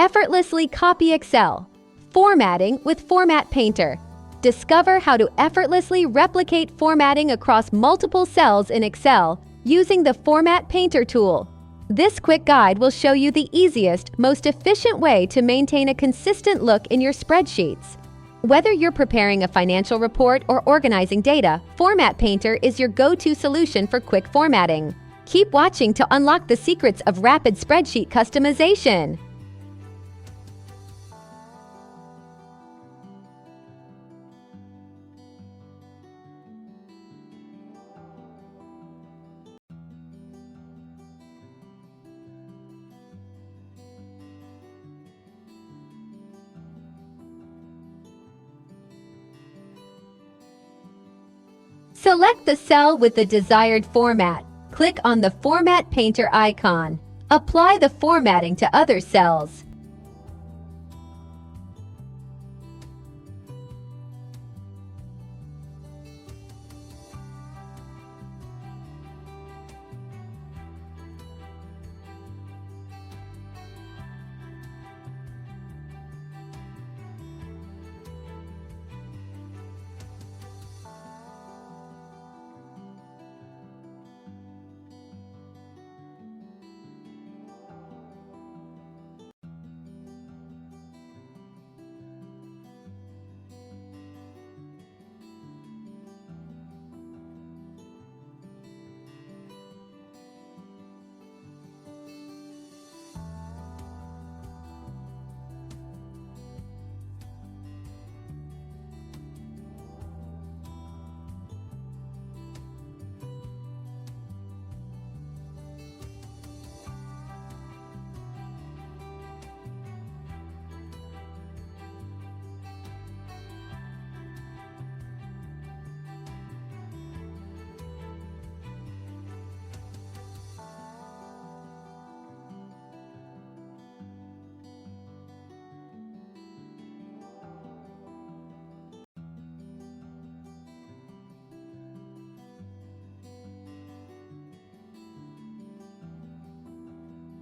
Effortlessly copy Excel. Formatting with Format Painter. Discover how to effortlessly replicate formatting across multiple cells in Excel using the Format Painter tool. This quick guide will show you the easiest, most efficient way to maintain a consistent look in your spreadsheets. Whether you're preparing a financial report or organizing data, Format Painter is your go-to solution for quick formatting. Keep watching to unlock the secrets of rapid spreadsheet customization. Select the cell with the desired format. Click on the Format Painter icon. Apply the formatting to other cells.